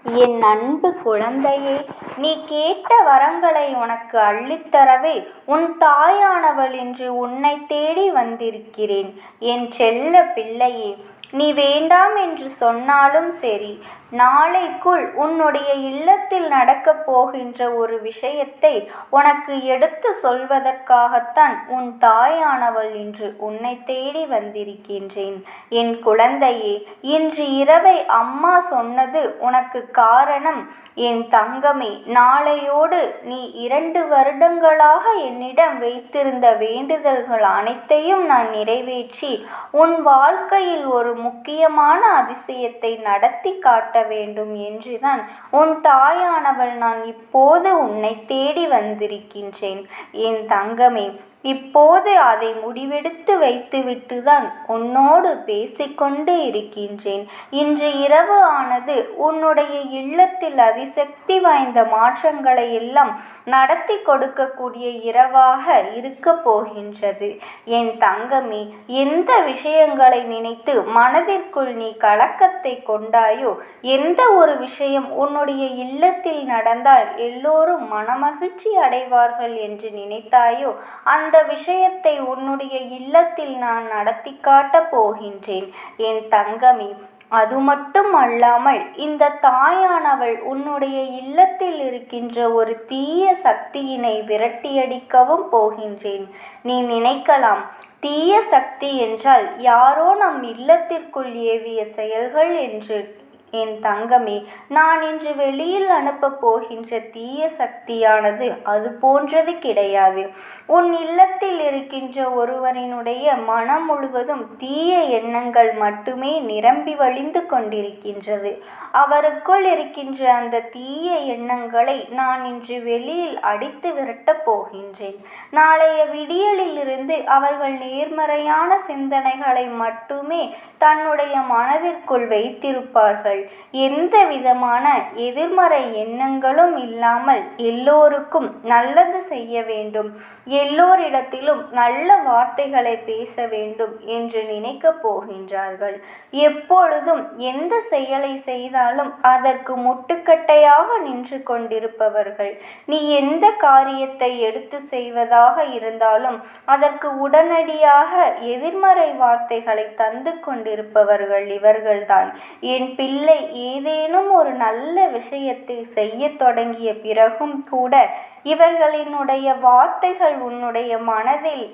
என் அன்பு குழந்தையே, நீ கேட்ட வரங்களை உனக்கு அள்ளித்தரவே உன் தாயானவள் இன்று உன்னை தேடி வந்திருக்கிறேன். என் செல்ல பிள்ளையே, நீ வேண்டாம் என்று சொன்னாலும் சரி, நாளைக்குள் உன்னுடைய இல்லத்தில் நடக்கப் போகின்ற ஒரு விஷயத்தை உனக்கு எடுத்து சொல்வதற்காகத்தான் உன் தாயானவள் இன்று உன்னை தேடி வந்திருக்கின்றேன். என் குழந்தையே, இன்று இரவை அம்மா சொன்னது உனக்கு காரணம். என் தங்கமே, நாளையோடு நீ 2 வருடங்களாக என்னிடம் வைத்திருந்த வேண்டுதல்கள் அனைத்தையும் நான் நிறைவேற்றி உன் வாழ்க்கையில் ஒரு முக்கியமான அதிசயத்தை நடத்தி காட்ட வேண்டும் என்றுதான் உன் தாயானவள் நான் இப்போது உன்னை தேடி வந்திருக்கின்றேன். என் தங்கமே, இப்போது அதை முடிவெடுத்து வைத்துவிட்டுதான் உன்னோடு பேசிக்கொண்டு இருக்கின்றேன். இன்று இரவு ஆனது உன்னுடைய இல்லத்தில் அதிசக்தி வாய்ந்த மாற்றங்களை எல்லாம் நடத்தி கொடுக்கக்கூடிய இரவாக இருக்க போகின்றது. என் தங்கமே, எந்த விஷயங்களை நினைத்து மனதிற்குள் நீ கலக்கத்தை கொண்டாயோ, எந்த ஒரு விஷயம் உன்னுடைய இல்லத்தில் நடந்தால் எல்லோரும் மனமகிழ்ச்சி அடைவார்கள் என்று நினைத்தாயோ, அந்த விஷயத்தை உன்னுடைய இல்லத்தில் நான் நடத்தி காட்டப் போகின்றேன். என் தங்கமே, அது மட்டும் அல்லாமல் இந்த தாயானவள் உன்னுடைய இல்லத்தில் இருக்கின்ற ஒரு தீய சக்தியினை விரட்டியடிக்கவும் போகின்றேன். நீ நினைக்கலாம், தீய சக்தி என்றால் யாரோ நம் இல்லத்திற்குள் ஏவிய செயல்கள் என்று. என் தங்கமே, நான் இன்று வெளியில் அனுப்பப் போகின்ற தீய சக்தியானது அது போன்றது கிடையாது. உன் இல்லத்தில் இருக்கின்ற ஒருவரினுடைய மனம் முழுவதும் தீய எண்ணங்கள் மட்டுமே நிரம்பி வழிந்து கொண்டிருக்கின்றது. அவருக்குள் இருக்கின்ற அந்த தீய எண்ணங்களை நான் இன்று வெளியில் அடித்து விரட்டப் போகின்றேன். நாளைய விடியலிலிருந்து அவர்கள் நேர்மறையான சிந்தனைகளை மட்டுமே தன்னுடைய மனதிற்குள் வைத்திருப்பார்கள். எந்த விதமான எதிர்மறை எண்ணங்களும் இல்லாமல் எல்லோருக்கும் நல்லது செய்ய வேண்டும், எல்லோரிடத்திலும் நல்ல வார்த்தைகளை பேச வேண்டும் என்று நினைக்கப் போகின்றார்கள். எப்பொழுதும் எந்த செயலை செய்தாலும் அதற்கு முட்டுக்கட்டையாக நின்று கொண்டிருப்பவர்கள். நீ எந்த காரியத்தை எடுத்து செய்வதாக இருந்தாலும் அதற்கு உடனடியாக எதிர்மறை வார்த்தைகளை தந்து கொண்டிருப்பவர்கள் இவர்கள்தான். என் பிள்ளை, ஏதேனும் ஒரு நல்ல விஷயத்தை செய்ய தொடங்கிய பிறகும் கூட இவர்களினுடைய வார்த்தைகள் உன்னுடைய மனதில்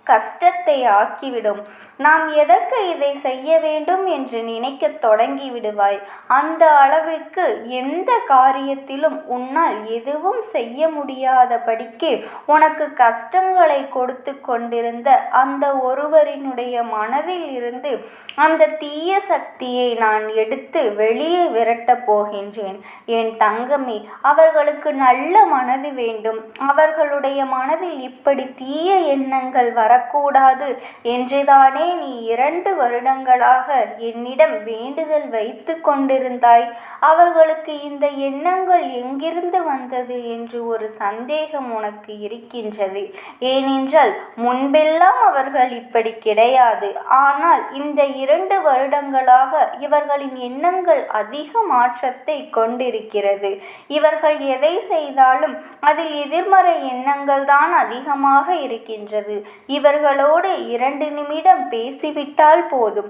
கஷ்டத்தை ஆக்கிவிடும். நாம் எதற்கு இதை செய்ய வேண்டும் என்று நினைக்க தொடங்கி விடுவாய். அந்த அளவிற்கு எந்த காரியத்திலும் உன்னால் எதுவும் செய்ய முடியாதபடிக்கு உனக்கு கஷ்டங்களை கொடுத்து கொண்டிருந்த அந்த ஒருவரினுடைய மனதில் இருந்து அந்த தீய சக்தியை நான் எடுத்து வெளியே விரட்டப் போகின்றேன். என் தங்கமே, அவர்களுக்கு நல்ல மனது வேண்டும். அவர்களுடைய மனதில் இப்படி தீய எண்ணங்கள் வரக்கூடாது என்றுதானே நீ 2 வருடங்களாக என்னிடம் வேண்டுதல் வைத்து கொண்டிருந்தாய். அவர்களுக்கு இந்த எண்ணங்கள் எங்கிருந்து வந்தது என்று ஒரு சந்தேகம் உனக்கு இருக்கின்றது. ஏனென்றால் முன்பெல்லாம் அவர்கள் இப்படி கிடையாது. ஆனால் இந்த 2 வருடங்களாக இவர்களின் எண்ணங்கள் அதிக மாற்றத்தை கொண்டிருக்கிறது. இவர்கள் எதை செய்தாலும் அதில் எதிர்மறை எண்ணங்கள் தான் அதிகமாக இருக்கின்றது. இவர்களோடு 2 நிமிடம் பேசிவிட்டால் போதும்,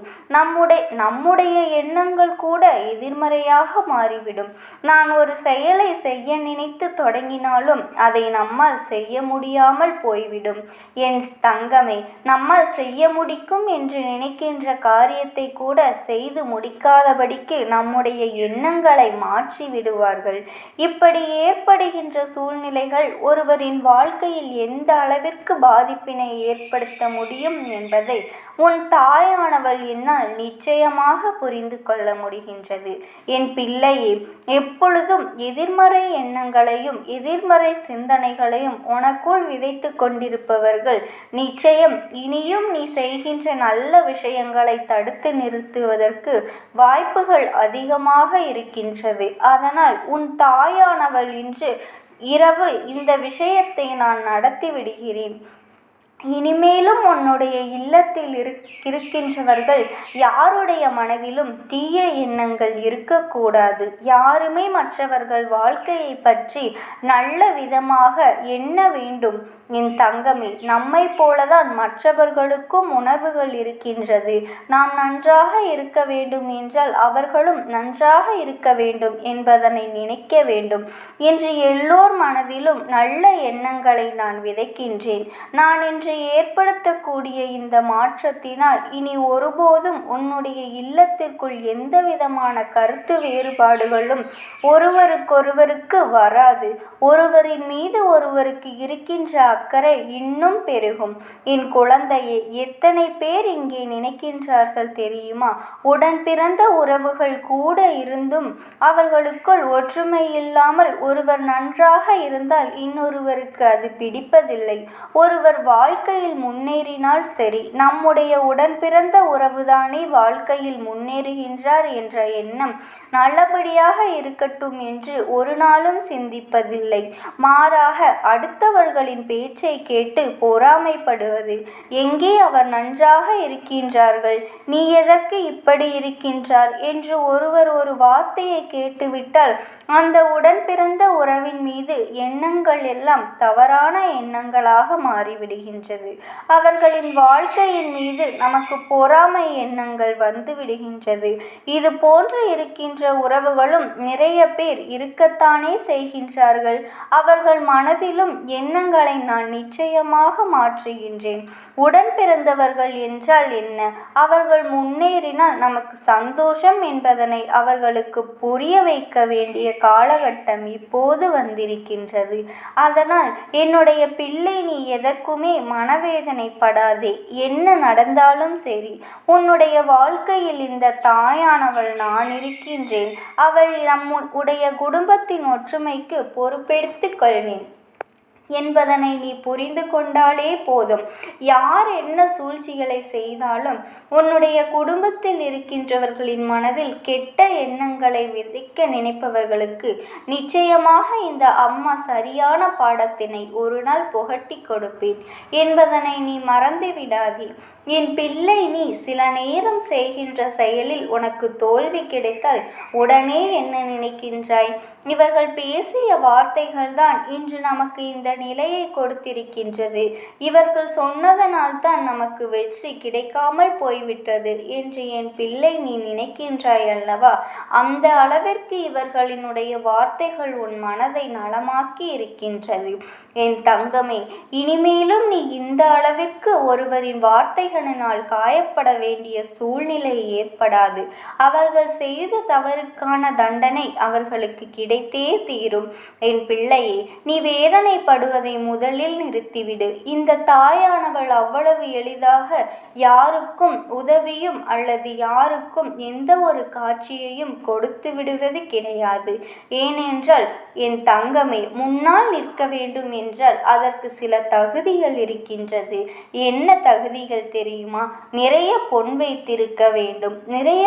நம்முடைய எண்ணங்கள் கூட எதிர்மறையாக மாறிவிடும். நான் ஒரு செயலை செய்ய நினைத்து தொடங்கினாலும் அதை நம்மால் செய்ய முடியாமல் போய்விடும். என் தங்கமே, நம்மால் செய்ய முடிக்கும் என்று நினைக்கின்ற காரியத்தை கூட செய்து முடிக்காதபடிக்கு நம்முடைய எண்ணங்களை மாற்றி விடுவார்கள். இப்படி ஏற்படுகின்ற சூழ்நிலைகள் ஒருவரின் வாழ்க்கையில் எந்த அளவிற்கு பாதிப்பினை ஏற்படுத்த முடியும் என்பதை உன் தாயானவள் என்னால் நிச்சயமாக புரிந்து கொள்ள முடிகின்றது. என் பிள்ளையே, எப்பொழுதும் எதிர்மறை எண்ணங்களையும் எதிர்மறை சிந்தனைகளையும் உனக்குள் விதைத்து கொண்டிருப்பவர்கள் நிச்சயம் இனியும் நீ செய்கின்ற நல்ல விஷயங்களை தடுத்து நிறுத்துவதற்கு வாய்ப்புகள் அதிகமாக இருக்கின்றது. அதனால் உன் தாயானவள் இன்று இரவு இந்த விஷயத்தை நான் நடத்தி விடுகிறேன். இனிமேலும் உன்னுடைய இல்லத்தில் இருக்கின்றவர்கள் யாருடைய மனதிலும் தீய எண்ணங்கள் இருக்கக்கூடாது. யாருமே மற்றவர்கள் வாழ்க்கையை பற்றி நல்ல விதமாக எண்ண வேண்டும். என் தங்கமே, நம்மை போலதான் மற்றவர்களுக்கும் உணர்வுகள் இருக்கின்றது. நாம் நன்றாக இருக்க வேண்டும் என்றால் அவர்களும் நன்றாக இருக்க வேண்டும் என்பதனை நினைக்க வேண்டும். என்று எல்லோர் மனதிலும் நல்ல எண்ணங்களை நான் விதைக்கின்றேன். நான் இன்று ஏற்படுத்தக்கூடிய இந்த மாற்றத்தினால் இனி ஒருபோதும் உன்னுடைய இல்லத்திற்குள் எந்தவிதமான கருத்து வேறுபாடுகளும் ஒருவருக்கொருவருக்கு வராது. ஒருவரின் மீது ஒருவருக்கு இருக்கின்ற அக்கறை இன்னும் பெருகும். என் குழந்தையே, எத்தனை பேர் இங்கே நினைக்கின்றார்கள் தெரியுமா? உடன் பிறந்த உறவுகள் கூட இருந்தும் அவர்களுக்குள் ஒற்றுமை இல்லாமல் ஒருவர் நன்றாக இருந்தால் இன்னொருவருக்கு அது பிடிப்பதில்லை. ஒருவர் வாழ்க்கையில் முன்னேறினால் சரி, நம்முடைய உடன் பிறந்த உறவுதானே வாழ்க்கையில் முன்னேறுகின்றார் என்ற எண்ணம் நல்லபடியாக இருக்கட்டும் என்று ஒரு நாளும் சிந்திப்பதில்லை. மாறாக அடுத்தவர்களின் பேச்சை கேட்டு பொறாமைப்படுவது. எங்கே அவர் நன்றாக இருக்கின்றார்கள், நீ எதற்கு இப்படி இருக்கின்றார் என்று ஒருவர் ஒரு வார்த்தையை கேட்டுவிட்டால் அந்த உடன் பிறந்த உறவின் மீது எண்ணங்கள் எல்லாம் தவறான எண்ணங்களாக மாறிவிடுகின்றது. அவர்களின் வாழ்க்கையின் மீது நமக்கு பொறாமை எண்ணங்கள் வந்து விடுகின்றது. இது போன்று இருக்கின்ற உறவுகளும் நிறைய பேர் இருக்கத்தானே செய்கின்றார்கள். அவர்கள் மனதிலும் எண்ணங்களை நான் நிச்சயமாக மாற்றுகின்றேன். உடன் பிறந்தவர்கள் என்றால் என்ன? அவர்கள் முன்னேறினால் நமக்கு சந்தோஷம் என்பதனை அவர்களுக்கு புரிய வைக்க வேண்டிய காலகட்டம் இப்போது வந்திருக்கின்றது. அதனால் என்னுடைய பிள்ளை, நீ எதற்குமே மனவேதனைப்படாதே. என்ன நடந்தாலும் சரி, உன்னுடைய வாழ்க்கையில் இந்த தாயானவள் நான் இருக்கின்றேன். அவள் நம்முடைய குடும்பத்தின் ஒற்றுமைக்கு பொறுப்பெடுத்துக் கொள்வேன் என்பதனை நீ புரிந்து கொண்டாலே போதும். யார் என்ன சூழ்ச்சிகளை செய்தாலும் உன்னுடைய குடும்பத்தில் இருக்கின்றவர்களின் மனதில் கெட்ட எண்ணங்களை விதைக்க நினைப்பவர்களுக்கு நிச்சயமாக இந்த அம்மா சரியான பாடத்தினை ஒரு நாள் புகட்டி கொடுப்பேன் என்பதனை நீ மறந்து விடாதே. என் பிள்ளை, நீ சில நேரம் செய்கின்ற செயலில் உனக்கு தோல்வி கிடைத்தால் உடனே என்ன நினைக்கின்றாய்? இவர்கள் பேசிய வார்த்தைகள்தான் இன்று நமக்கு இந்த நிலையை கொடுத்திருக்கின்றது. இவர்கள் சொன்னதனால்தான் நமக்கு வெற்றி கிடைக்காமல் போய்விட்டது என்று என் பிள்ளை நீ நினைக்கின்றாய் அல்லவா? அந்த அளவிற்கு இவர்களினுடைய வார்த்தைகள் உன் மனதை நலமாக்கி இருக்கின்றது. என் தங்கமே, இனிமேலும் நீ இந்த அளவிற்கு ஒருவரின் வார்த்தைகளினால் காயப்பட வேண்டிய சூழ்நிலை ஏற்படாது. அவர்கள் செய்த தவறுக்கான தண்டனை அவர்களுக்கு கிடைத்தே தீரும். என் பிள்ளையே, நீ வேதனைப்படுவதை முதலில் நிறுத்திவிடு. இந்த தாயானவள் அவ்வளவு எளிதாக யாருக்கும் உதவியும் அல்லது யாருக்கும் எந்த ஒரு காட்சியையும் கொடுத்து விடுவது கிடையாது. ஏனென்றால் என் தங்கமே, முன்னால் நிற்க வேண்டும் என்றால் அதற்கு சில தகுதிகள் இருக்கின்றது. என்ன தகுதிகள் தெரியுமா? நிறைய பொன் வைத்திருக்க வேண்டும், நிறைய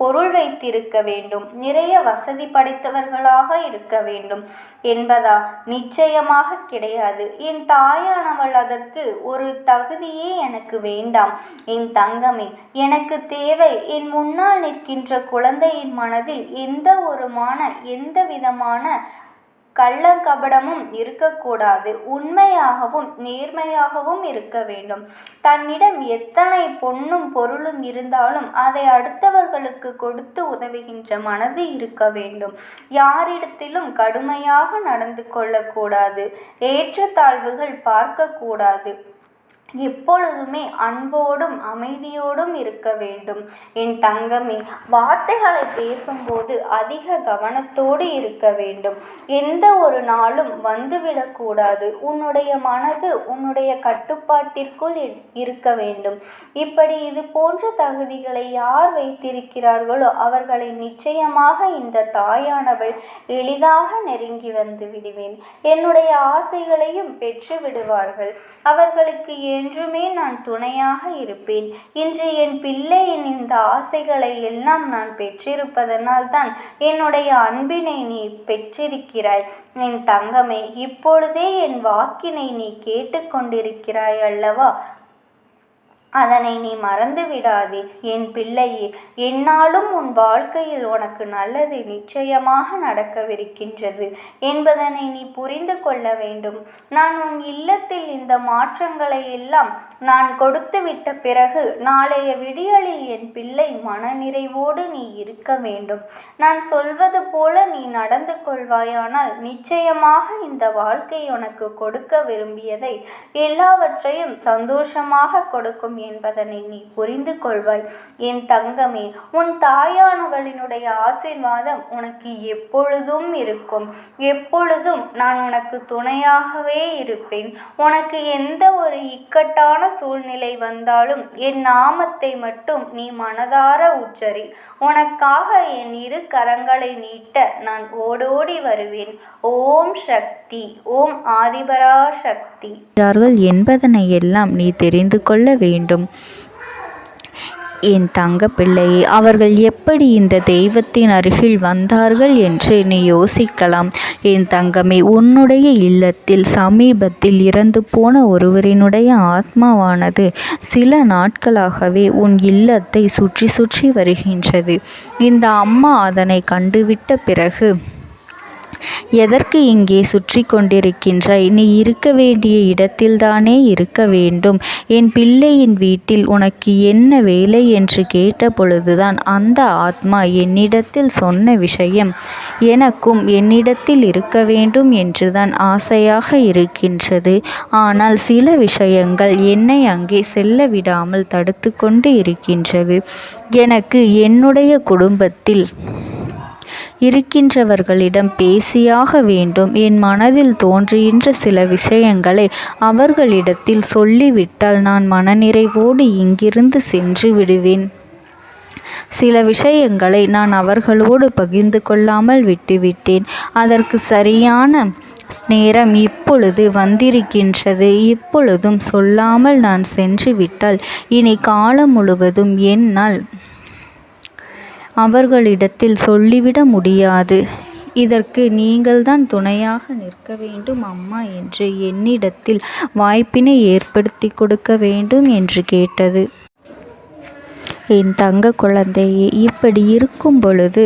பொருள் வைத்திருக்க வேண்டும், நிறைய வசதி படைத்தவர்களாக இருக்க வேண்டும் என்பதா? நிச்சயமாக கிடையாது. என் தாயானவள் அதற்கு ஒரு தகுதியே எனக்கு வேண்டாம். என் தங்கமே, எனக்கு தேவை என் முன்னால் நிற்கின்ற குழந்தையின் மனதில் எந்த விதமான கள்ளங்கபடமும் இருக்கக்கூடாது. உண்மையாகவும் நேர்மையாகவும் இருக்க வேண்டும். தன்னிடம் எத்தனை பொன்னும் பொருளும் இருந்தாலும் அதை அடுத்தவர்களுக்கு கொடுத்து உதவுகின்ற மனது இருக்க வேண்டும். யாரிடத்திலும் கடுமையாக நடந்து கொள்ளக்கூடாது. ஏற்றத்தாழ்வுகள் பார்க்கக்கூடாது. எப்பொழுதுமே அன்போடும் அமைதியோடும் இருக்க வேண்டும். என் தங்கமே, வார்த்தைகளை பேசும்போது அதிக கவனத்தோடு இருக்க வேண்டும். எந்த ஒரு நாளும் வந்துவிடக்கூடாது. உன்னுடைய மனது உன்னுடைய கட்டுப்பாட்டிற்குள் இருக்க வேண்டும். இப்படி இது போன்ற தகுதிகளை யார் வைத்திருக்கிறார்களோ அவர்களை நிச்சயமாக இந்த தாயானவள் எளிதாக நெருங்கி வந்து விடுவேன். என்னுடைய ஆசைகளையும் பெற்று விடுவார்கள். அவர்களுக்கு என்றுமே நான் துணையாக இருப்பேன். இன்று என் பிள்ளையின் இந்த ஆசைகளை எல்லாம் நான் பெற்றிருப்பதனால் தான் என்னுடைய அன்பினை நீ பெற்றிருக்கிறாய். என் தங்கமே, இப்பொழுதே என் வாக்கினை நீ கேட்டுக்கொண்டிருக்கிறாய் அல்லவா? அதனை நீ மறந்து விடாதே என் பிள்ளையே. என்னாலும் உன் வாழ்க்கையில் உனக்கு நல்லது நிச்சயமாக நடக்கவிருக்கின்றது என்பதனை நீ புரிந்து கொள்ள வேண்டும். நான் உன் இல்லத்தில் இந்த மாற்றங்களை எல்லாம் நான் கொடுத்து விட்ட பிறகு நாளைய விடியலில் என் பிள்ளை மனநிறைவோடு நீ இருக்க வேண்டும். நான் சொல்வது போல நீ நடந்து கொள்வாயானால் நிச்சயமாக இந்த வாழ்க்கை உனக்கு கொடுக்க விரும்பியதை எல்லாவற்றையும் சந்தோஷமாக கொடுக்கும் என்பதனை நீ புரிந்து கொள்வாய். என் தங்கமே, உன் தாயானவளினுடைய ஆசீர்வாதம் உனக்கு எப்பொழுதும் இருக்கும். எப்பொழுதும் நான் உனக்கு துணையாகவே இருப்பேன். உனக்கு எந்த ஒரு இக்கட்டான சூழ்நிலை வந்தாலும் என் நாமத்தை மட்டும் நீ மனதார உச்சரி. உனக்காக என் இரு கரங்களை நீட்ட நான் ஓடோடி வருவேன். ஓம் சக்தி, ஓம் ஆதிபரா சக்தி என்பதனை எல்லாம் நீ தெரிந்து கொள்ள வேண்டும். என் தங்க பிள்ளையே, அவர்கள் எப்படி இந்த தெய்வத்தின் அருகில் வந்தார்கள் என்று நீ யோசிக்கலாம். என் தங்கமே, உன்னுடைய இல்லத்தில் சமீபத்தில் இறந்து போன ஒருவரினுடைய ஆத்மாவானது சில நாட்களாகவே உன் இல்லத்தை சுற்றி சுற்றி வருகின்றது. இந்த அம்மா அதனை கண்டுவிட்ட பிறகு, எதற்கு இங்கே சுற்றி கொண்டிருக்கின்றாய்? நீ இருக்க வேண்டிய இடத்தில்தானே இருக்க வேண்டும். என் பிள்ளையின் வீட்டில் உனக்கு என்ன வேலை என்று கேட்ட பொழுதுதான் அந்த ஆத்மா என்னிடத்தில் சொன்ன விஷயம், எனக்கும் என்னிடத்தில் இருக்க வேண்டும் என்றுதான் ஆசையாக இருக்கின்றது. ஆனால் சில விஷயங்கள் என்னை அங்கே செல்ல விடாமல் தடுத்து கொண்டு இருக்கின்றது. எனக்கு என்னுடைய குடும்பத்தில் இருக்கின்றவர்களிடம் பேசியாக வேண்டும். என் மனதில் தோன்றுகின்ற சில விஷயங்களை அவர்களிடத்தில் சொல்லிவிட்டால் நான் மனநிறைவோடு இங்கிருந்து சென்று விடுவேன். சில விஷயங்களை நான் அவர்களோடு பகிர்ந்து கொள்ளாமல் விட்டுவிட்டேன். அதற்கு சரியான நேரம் இப்பொழுது வந்திருக்கின்றது. இப்பொழுதும் சொல்லாமல் நான் சென்று விட்டால் இனி காலம் முழுவதும் என்னால் அவர்களிடத்தில் சொல்லிவிட முடியாது. இதற்கு நீங்கள்தான் துணையாக நிற்க வேண்டும் அம்மா என்று என்னிடத்தில் வாய்ப்பினை ஏற்படுத்தி கொடுக்க வேண்டும் என்று கேட்டது. என் தங்க குழந்தையே, இப்படி இருக்கும் பொழுது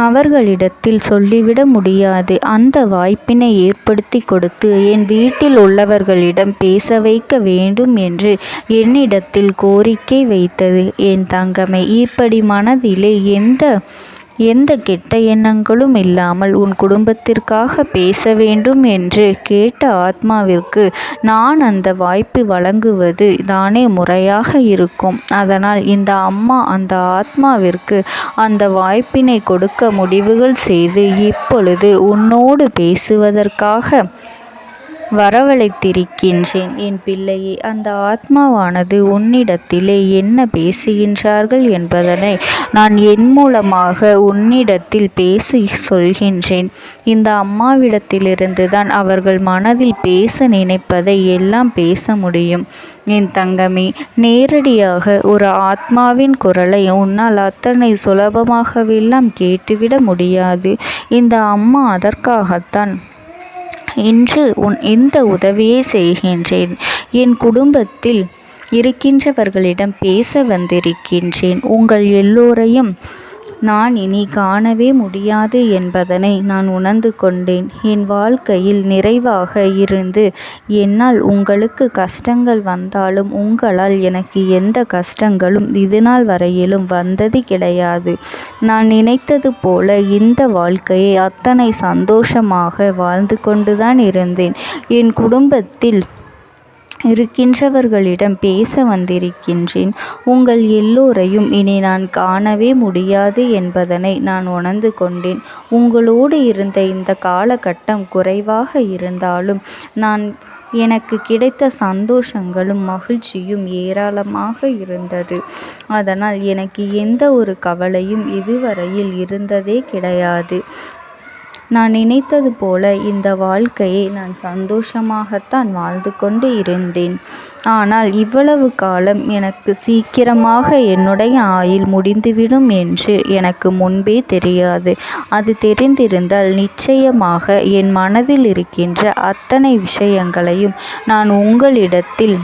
அவர்களிடத்தில் சொல்லிவிட முடியாது. அந்த வாய்ப்பினை ஏற்படுத்தி கொடுத்து என் வீட்டில் உள்ளவர்களிடம் பேச வைக்க வேண்டும் என்று என்னிடத்தில் கோரிக்கை வைத்தது. என் தங்கமே, இப்படி மனதிலே எந்த கெட்ட எண்ணங்களும் இல்லாமல் உன் குடும்பத்திற்காக பேச வேண்டும் என்று கேட்ட ஆத்மாவிற்கு நான் அந்த வாய்ப்பு வழங்குவது தானே முறையாக இருக்கும். அதனால் இந்த அம்மா அந்த ஆத்மாவிற்கு அந்த வாய்ப்பினை கொடுக்க முடிவுகள் செய்து இப்பொழுது உன்னோடு பேசுவதற்காக வரவழைத்திருக்கின்றேன். என் பிள்ளையே, அந்த ஆத்மாவானது உன்னிடத்திலே என்ன பேசுகின்றார்கள் என்பதனை நான் என் மூலமாக உன்னிடத்தில் பேசி சொல்கின்றேன். இந்த அம்மாவிடத்திலிருந்து தான் அவர்கள் மனதில் பேச நினைப்பதை எல்லாம் பேச முடியும். என் தங்கமே, நேரடியாக ஒரு ஆத்மாவின் குரலை உன்னால் அத்தனை சுலபமாகவெல்லாம் கேட்டுவிட முடியாது. இந்த அம்மா அதற்காகத்தான் இன்று இந்த உதவியை செய்கின்றேன். என் குடும்பத்தில் இருக்கின்றவர்களிடம் பேச வந்திருக்கின்றேன். உங்கள் எல்லோரையும் நான் இனி காணவே முடியாது என்பதனை நான் உணர்ந்து கொண்டேன். என் வாழ்க்கையில் நிறைவாக இருந்து என்னால் உங்களுக்கு கஷ்டங்கள் வந்தாலும் உங்களால் எனக்கு எந்த கஷ்டங்களும் இதுநாள் வரையிலும் வந்தது கிடையாது. நான் நினைத்தது போல இந்த வாழ்க்கையை அத்தனை சந்தோஷமாக வாழ்ந்து கொண்டுதான் இருந்தேன். என் குடும்பத்தில் இருக்கின்றவர்களிடம் பேச வந்திருக்கின்றேன். உங்கள் எல்லோரையும் இனி நான் காணவே முடியாது என்பதனை நான் உணர்ந்து கொண்டேன். உங்களோடு இருந்த இந்த காலகட்டம் குறைவாக இருந்தாலும் எனக்கு கிடைத்த சந்தோஷங்களும் மகிழ்ச்சியும் ஏராளமாக இருந்தது. அதனால் எனக்கு எந்த ஒரு கவலையும் இதுவரையில் இருந்ததே கிடையாது. நான் நினைத்தது போல இந்த வாழ்க்கையை நான் சந்தோஷமாகத்தான் வாழ்ந்து கொண்டு இருந்தேன். ஆனால் இவ்வளவு காலம் எனக்கு சீக்கிரமாக என்னுடைய ஆயுள் முடிந்துவிடும் என்று எனக்கு முன்பே தெரியாது. அது தெரிந்திருந்தால் நிச்சயமாக என் மனதில் இருக்கின்ற அத்தனை விஷயங்களையும் நான் உங்களிடத்தில்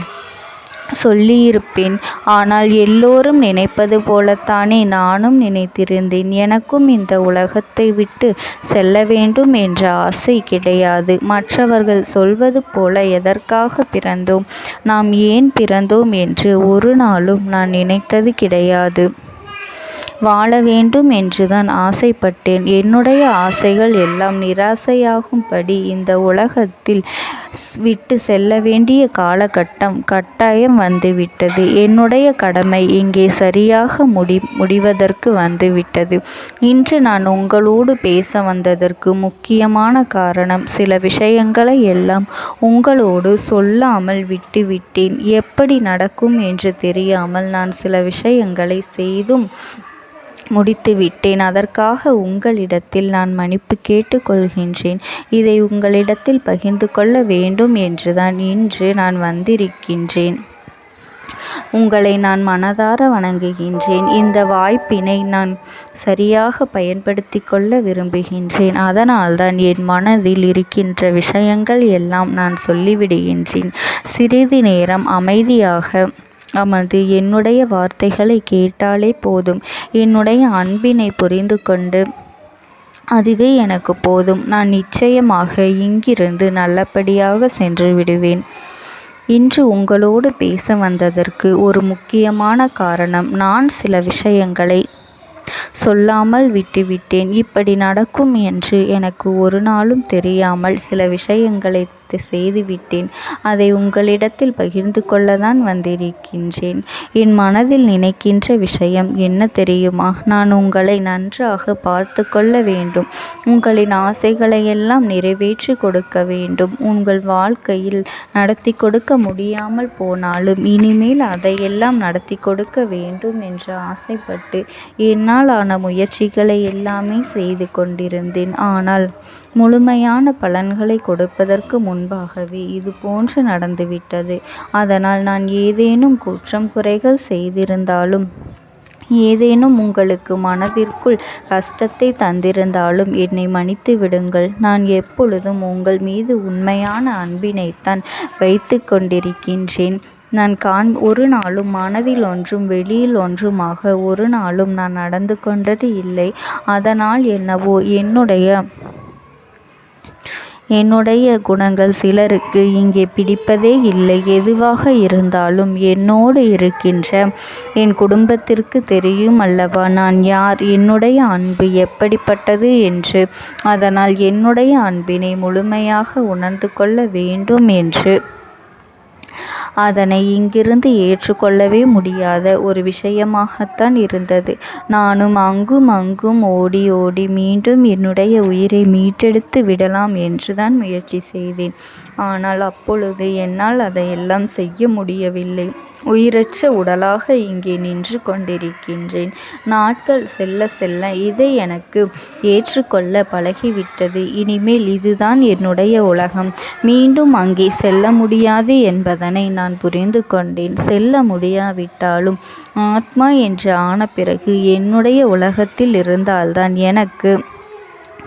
சொல்லியிருப்பேன். ஆனால் எல்லோரும் நினைப்பது போலத்தானே நானும் நினைத்திருந்தேன். எனக்கும் இந்த உலகத்தை விட்டு செல்ல வேண்டும் என்ற ஆசை கிடையாது. மற்றவர்கள் சொல்வது போல எதற்காக பிறந்தோம், நாம் ஏன் பிறந்தோம் என்று ஒரு நாளும் நான் நினைத்தது கிடையாது. வாழ வேண்டும் என்றுதான் ஆசைப்பட்டேன். என்னுடைய ஆசைகள் எல்லாம் நிராசையாகும்படி இந்த உலகத்தில் விட்டு செல்ல வேண்டிய காலகட்டம் கட்டாயம் வந்துவிட்டது. என்னுடைய கடமை இங்கே சரியாக முடிவதற்கு வந்துவிட்டது. இன்று நான் உங்களோடு பேச வந்ததற்கு முக்கியமான காரணம், சில விஷயங்களை எல்லாம் உங்களோடு சொல்லாமல் விட்டுவிட்டேன். எப்படி நடக்கும் என்று தெரியாமல் நான் சில விஷயங்களை செய்தும் முடித்துவிட்டேன். அதற்காக உங்களிடத்தில் நான் மன்னிப்பு கேட்டுக்கொள்கின்றேன். இதை உங்களிடத்தில் பகிர்ந்து கொள்ள வேண்டும் என்றுதான் இன்று நான் வந்திருக்கின்றேன். உங்களை நான் மனதார வணங்குகின்றேன். இந்த வாய்ப்பினை நான் சரியாக பயன்படுத்தி கொள்ள விரும்புகின்றேன். அதனால்தான் என் மனதில் இருக்கின்ற விஷயங்கள் எல்லாம் நான் சொல்லிவிடுகின்றேன். சிறிது நேரம் அமைதியாக அமர்ந்து என்னுடைய வார்த்தைகளை கேட்டாலே போதும். என்னுடைய அன்பினை புரிந்து கொண்டு அதுவே எனக்கு போதும். நான் நிச்சயமாக இங்கிருந்து நல்லபடியாக சென்று விடுவேன். இன்று உங்களோடு பேச வந்ததற்கு ஒரு முக்கியமான காரணம், நான் சில விஷயங்களை சொல்லாமல் விட்டுவிட்டேன். இப்படி நடக்கும் என்று எனக்கு ஒரு நாளும் தெரியாமல் சில விஷயங்களை செய்துவிட்டேன். அதை உங்களிடத்தில் பகிர்ந்து கொள்ளத்தான் வந்திருக்கின்றேன். என் மனதில் நினைக்கின்ற விஷயம் என்ன தெரியுமா? நான் உங்களை நன்றாக பார்த்து கொள்ள வேண்டும். உங்களின் ஆசைகளை எல்லாம் நிறைவேற்றி கொடுக்க வேண்டும். உங்கள் வாழ்க்கையில் நடத்தி கொடுக்க முடியாமல் போனாலும் இனிமேல் அதையெல்லாம் நடத்தி கொடுக்க வேண்டும் என்று ஆசைப்பட்டு என்னால் ஆன முயற்சிகளை எல்லாமே செய்து கொண்டிருந்தேன். ஆனால் முழுமையான பலன்களை கொடுப்பதற்கு முன்பாகவே இது போன்று நடந்துவிட்டது. அதனால் நான் ஏதேனும் குற்றம் குறைகள் செய்திருந்தாலும், ஏதேனும் உங்களுக்கு மனதிற்குள் கஷ்டத்தை தந்திருந்தாலும் என்னை மன்னித்து விடுங்கள். நான் எப்பொழுதும் உங்கள் மீது உண்மையான அன்பினைத்தான் வைத்து கொண்டிருக்கின்றேன். நான் ஒரு நாளும் மனதில் ஒன்றும் வெளியில் ஒன்றுமாக ஒரு நாளும் நான் நடந்து கொண்டது இல்லை. அதனால் என்னவோ என்னுடைய குணங்கள் சிலருக்கு இங்கே பிடிப்பதே இல்லை. எதுவாக இருந்தாலும் என்னோடு இருக்கின்ற என் குடும்பத்திற்கு தெரியும் அல்லவா நான் யார், என்னுடைய அன்பு எப்படிப்பட்டது என்று. அதனால் என்னுடைய அன்பினை முழுமையாக உணர்ந்து கொள்ள வேண்டும் என்று அதனை இங்கிருந்து ஏற்றுக்கொள்ளவே முடியாத ஒரு விஷயமாகத்தான் இருந்தது. நானும் அங்கும் அங்கும் ஓடி ஓடி மீண்டும் என்னுடைய உயிரை மீட்டெடுத்து விடலாம் என்றுதான் முயற்சி செய்தேன். ஆனால் அப்பொழுது என்னால் அதையெல்லாம் செய்ய முடியவில்லை. உயிரற்ற உடலாக இங்கே நின்று கொண்டிருக்கின்றேன். நாட்கள் செல்ல செல்ல இதை எனக்கு ஏற்றுக்கொள்ள பழகிவிட்டது. இனிமேல் இதுதான் என்னுடைய உலகம். மீண்டும் அங்கே செல்ல முடியாது என்பதனை நான் புரிந்து கொண்டேன். செல்ல முடியாவிட்டாலும் ஆத்மா என்று ஆன பிறகு என்னுடைய உலகத்தில் இருந்தால்தான் எனக்கு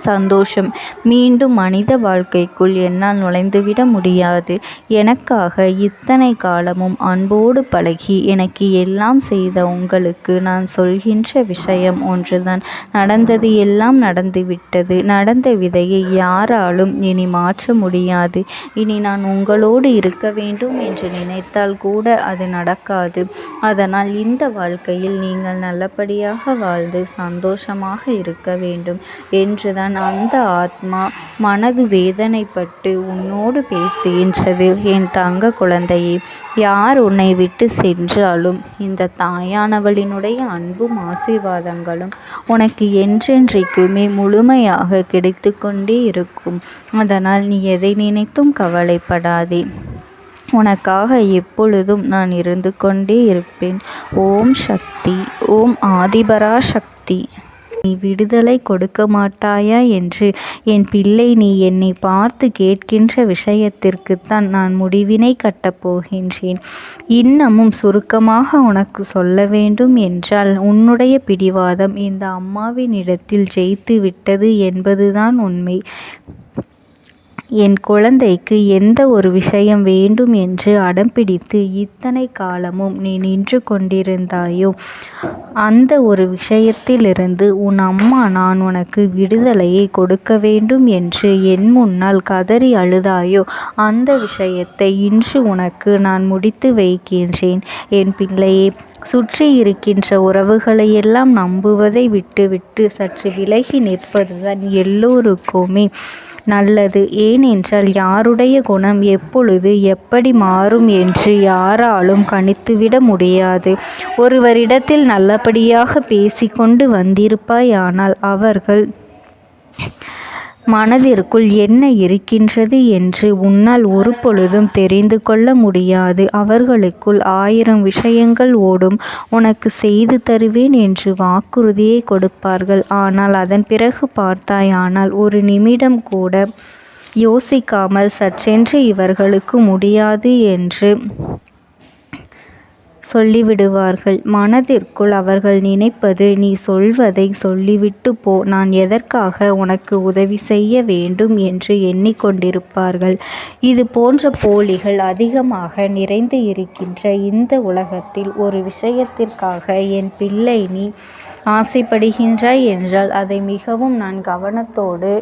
சந்தோஷம். மீண்டும் மனித வாழ்க்கைக்குள் என்னால் நுழைந்துவிட முடியாது. எனக்காக இத்தனை காலமும் அன்போடு பழகி எனக்கு எல்லாம் செய்த உங்களுக்கு நான் சொல்கின்ற விஷயம் ஒன்றுதான். நடந்தது எல்லாம் நடந்துவிட்டது. நடந்த விதையை யாராலும் இனி மாற்ற முடியாது. இனி நான் உங்களோடு இருக்க வேண்டும் என்று நினைத்தால் கூட அது நடக்காது. அதனால் இந்த வாழ்க்கையில் நீங்கள் நல்லபடியாக வாழ்ந்து சந்தோஷமாக இருக்க வேண்டும் என்றுதான் அந்த ஆத்மா மனது வேதனைப்பட்டு உன்னோடு பேசுகின்றது. என் தங்க குழந்தையே, யார் உன்னை விட்டு சென்றாலும் இந்த தாயானவளினுடைய அன்பும் ஆசீர்வாதங்களும் உனக்கு என்றென்றைக்குமே முழுமையாக கிடைத்து கொண்டே இருக்கும். அதனால் நீ எதை நினைத்தும் கவலைப்படாதே. உனக்காக எப்பொழுதும் நான் இருந்து கொண்டே இருப்பேன். ஓம் சக்தி. ஓம் ஆதிபரா சக்தி. நீ விடுதலை கொடுக்க மாட்டாயா என்று என் பிள்ளை நீ என்னை பார்த்து கேட்கின்ற விஷயத்திற்குத்தான் நான் முடிவினை கட்டப் போகின்றேன். இன்னமும் சுருக்கமாக உனக்கு சொல்ல வேண்டும் என்றால் உன்னுடைய பிடிவாதம் இந்த அம்மாவினிடத்தில் ஜெயித்து விட்டது என்பதுதான் உண்மை. என் குழந்தைக்கு எந்த ஒரு விஷயம் வேண்டும் என்று அடம்பிடித்து இத்தனை காலமும் நீ நின்று கொண்டிருந்தாயோ அந்த ஒரு விஷயத்திலிருந்து உன் அம்மா நான் உனக்கு விடுதலையை கொடுக்க வேண்டும் என்று என் முன்னால் கதறி அழுதாயோ அந்த விஷயத்தை இன்று உனக்கு நான் முடித்து வைக்கின்றேன். என் பிள்ளையே, சுற்றி இருக்கின்ற உறவுகளையெல்லாம் நம்புவதை விட்டுவிட்டு சற்று விலகி நிற்பதுதான் எல்லோருக்குமே நல்லது. ஏனென்றால் யாருடைய குணம் எப்பொழுது எப்படி மாறும் என்று யாராலும் கணித்துவிட முடியாது. ஒருவரிடத்தில் நல்லபடியாக பேசிக்கொண்டு வந்திருப்பாயானால் அவர்கள் மனதிற்குள் என்ன இருக்கின்றது என்று உன்னால் ஒரு பொழுதும் தெரிந்து கொள்ள முடியாது. அவர்களுக்குள் 1000 விஷயங்கள் ஓடும். உனக்கு செய்து தருவேன் என்று வாக்குறுதியை கொடுப்பார்கள். ஆனால் அதன் பிறகு பார்த்தாயானால் ஒரு நிமிடம் கூட யோசிக்காமல் சற்றென்று இவர்களுக்கு முடியாது என்று சொல்லிவிடுவார்கள். மனதிற்குள் அவர்கள் நினைப்பது, நீ சொல்வதை சொல்லிவிட்டு போ, நான் எதற்காக உனக்கு உதவி செய்ய வேண்டும் என்று எண்ணிக்கொண்டிருப்பார்கள். இது போன்ற போலிகள் அதிகமாக நிறைந்து இருக்கின்ற இந்த உலகத்தில் ஒரு விஷயத்திற்காக என் பிள்ளை நீ ஆசைப்படுகின்றாய் என்றால் அதை மிகவும் நான் கவனத்தோடு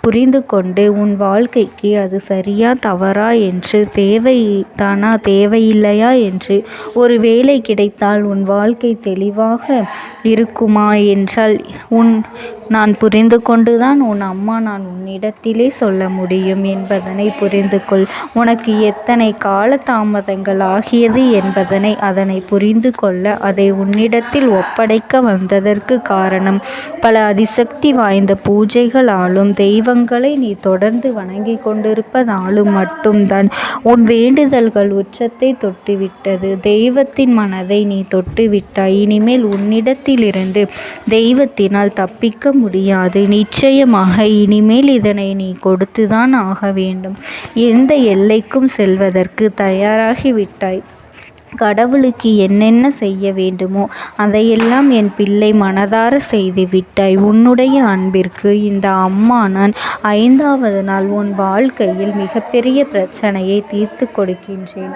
புரிந்து கொண்டு உன் வாழ்க்கைக்கு அது சரியா தவறா என்று தேவைதானா தேவையில்லையா என்று ஒரு வேலை கிடைத்தால் உன் வாழ்க்கை தெளிவாக இருக்குமா என்றால் நான் புரிந்து கொண்டுதான் உன் அம்மா நான் உன்னிடத்திலே சொல்ல முடியும் என்பதனை புரிந்து கொள். உனக்கு எத்தனை கால தாமதங்கள் ஆகியது என்பதனை அதனை புரிந்து கொள்ள அதை உன்னிடத்தில் ஒப்படைக்க வந்ததற்கு காரணம் பல அதிசக்தி வாய்ந்த பூஜைகளாலும் தெய்வங்களை நீ தொடர்ந்து வணங்கி கொண்டிருப்பதாலும் மட்டும்தான் உன் வேண்டுதல்கள் உச்சத்தை தொட்டுவிட்டது. தெய்வத்தின் மனதை நீ தொட்டுவிட்டாய். இனிமேல் உன்னிடத்திலிருந்து தெய்வத்தினால் தப்பிக்க முடியாது. நிச்சயமாக இனிமேல் இதனை நீ கொடுத்துதான் ஆக வேண்டும். எந்த எல்லைக்கும் செல்வதற்கு தயாராகிவிட்டாய். கடவுளுக்கு என்னென்ன செய்ய வேண்டுமோ அதையெல்லாம் என் பிள்ளை மனதார செய்து விட்டாய். உன்னுடைய அன்பிற்கு இந்த அம்மா நான் 5வது நாள் உன் வாழ்க்கையில் மிகப்பெரிய பிரச்சனையை தீர்த்து கொடுக்கின்றேன்.